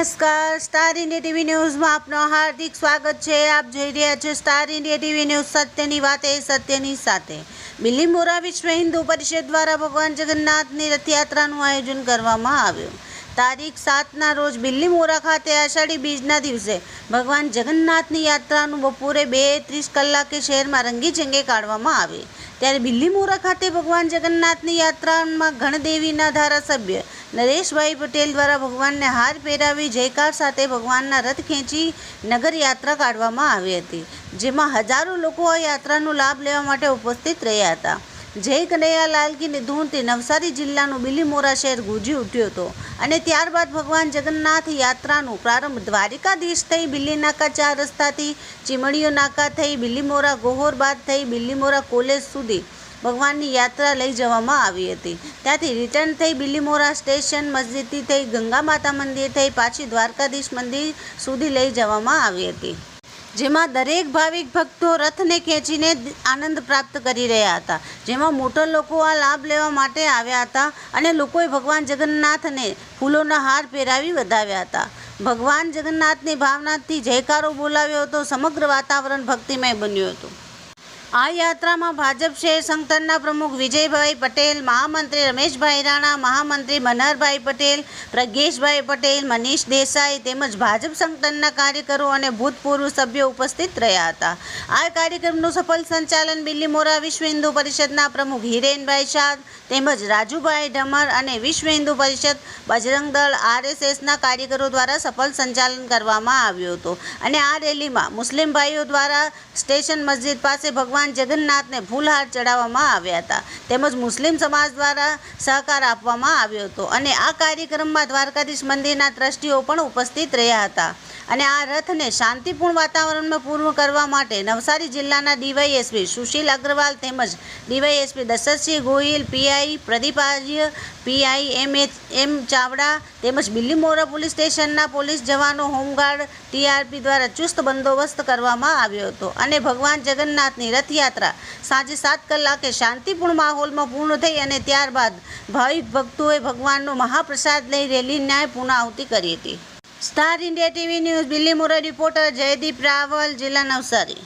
નમસ્કાર, star India TV ન્યૂઝમાં આપનું હાર્દિક સ્વાગત છે। આપ જોઈ રહ્યા છો સ્ટાર ઇન્ડિયા ટીવી ન્યૂઝ। સત્યની વાતે સત્યની સાથે। બિલીમોરા વિશ્વ હિન્દુ પરિષદ દ્વારા ભગવાન જગન્નાથની રથયાત્રાનું આયોજન કરવામાં આવ્યું। તારીખ 7ના રોજ બિલીમોરા ખાતે આષાઢી બીજના દિવસે ભગવાન જગન્નાથની યાત્રાનું બપોરે 2:30 કલાકે શહેરમાં રંગીચંગે કાઢવામાં આવી। ત્યારે બિલીમોરા ખાતે ભગવાન જગન્નાથની યાત્રામાં ગણદેવીના ધારાસભ્ય નરેશભાઈ પટેલ દ્વારા ભગવાનને હાર પહેરાવી જયકાર સાથે ભગવાનના રથ ખેંચી નગર યાત્રા કાઢવામાં આવી હતી, જેમાં હજારો લોકો આ યાત્રાનો લાભ લેવા માટે ઉપસ્થિત રહ્યા હતા। જય કનૈયાલાલ કી ધૂનથી નવસારી જિલ્લાનું બિલીમોરા શહેર ગુંજી ઉઠ્યો હતો અને ત્યારબાદ ભગવાન જગન્નાથ યાત્રાનો પ્રારંભ દ્વારિકાધીશ થઈ બિલીનાકા 4 રસ્તાથી ચીમણીઓ નાકા થઈ બિલીમોરા ગોહોર બાદ થઈ બિલીમોરા કોલેજ સુધી ભગવાનની યાત્રા લઈ જવામાં આવી હતી। ત્યાંથી રિટર્ન થઈ બિલીમોરા સ્ટેશન મસ્જિદથી થઈ ગંગા માતા મંદિર થઈ પાછી દ્વારકાધીશ મંદિર સુધી લઈ જવામાં આવી હતી, જેમાં દરેક ભાવિક ભક્તો રથને ખેંચીને આનંદ પ્રાપ્ત કરી રહ્યા હતા, જેમાં મોટા લોકો આ લાભ લેવા માટે આવ્યા હતા અને લોકોએ ભગવાન જગન્નાથને ફૂલોના હાર પહેરાવી વધાવ્યા હતા। ભગવાન જગન્નાથની ભાવનાથી જયકારો બોલાવ્યો હતો। સમગ્ર વાતાવરણ ભક્તિમય બન્યું હતું। આ યાત્રામાં ભાજપ શહેર સંગઠનના પ્રમુખ વિજયભાઈ પટેલ, મહામંત્રી રમેશભાઈ રાણા, મહામંત્રી મનહરભાઈ પટેલ, પ્રજ્ઞેશભાઈ પટેલ, મનીષ દેસાઈ તેમજ ભાજપ સંગઠનના કાર્યકરો અને ભૂતપૂર્વ સભ્યો ઉપસ્થિત રહ્યા હતા। આ કાર્યક્રમનું સફળ સંચાલન બિલીમોરા વિશ્વ હિન્દુ પરિષદના પ્રમુખ હિરેનભાઈ શાહ તેમજ રાજુભાઈ ઢમર અને વિશ્વ હિન્દુ પરિષદ, બજરંગ દળ, RSSના કાર્યકરો દ્વારા સફળ સંચાલન કરવામાં આવ્યું હતું અને આ રેલીમાં મુસ્લિમ ભાઈઓ દ્વારા સ્ટેશન મસ્જિદ પાસે ભગવાન જગન્નાથને ફૂલહાર ચડાવવામાં આવ્યા હતા, તેમજ મુસ્લિમ સમાજ દ્વારા સહકાર આપવામાં આવ્યો હતો અને આ કાર્યક્રમમાં દ્વારકાધીશ મંદિરના ટ્રસ્ટીઓ પણ ઉપસ્થિત રહ્યા હતા અને આ રથને શાંતિપૂર્ણ વાતાવરણમાં પૂર્ણ કરવા માટે નવસારી જિલ્લાના ડીવાયએસપી સુશીલ અગ્રવાલ તેમજ ડીવાયએસપી દશરથસિંહ ગોહિલ, પીઆઈ પ્રદીપ આર્ય, પીઆઈ એમ ચાવડા તેમજ બિલીમોરા પોલીસ સ્ટેશનના પોલીસ જવાનો, હોમગાર્ડ, TRP દ્વારા ચુસ્ત બંદોબસ્ત કરવામાં આવ્યો હતો અને ભગવાન જગન્નાથની રથયાત્રા સાંજે 7 કલાકે શાંતિપૂર્ણ માહોલમાં પૂર્ણ થઈ અને ત્યારબાદ ભાવિક ભક્તોએ ભગવાનનો મહાપ્રસાદ લઈ રેલીને પૂર્ણાહુતિ કરી હતી। Star India TV news Bilimora reporter Jaydeep Raval, જિલ્લા નવસારી।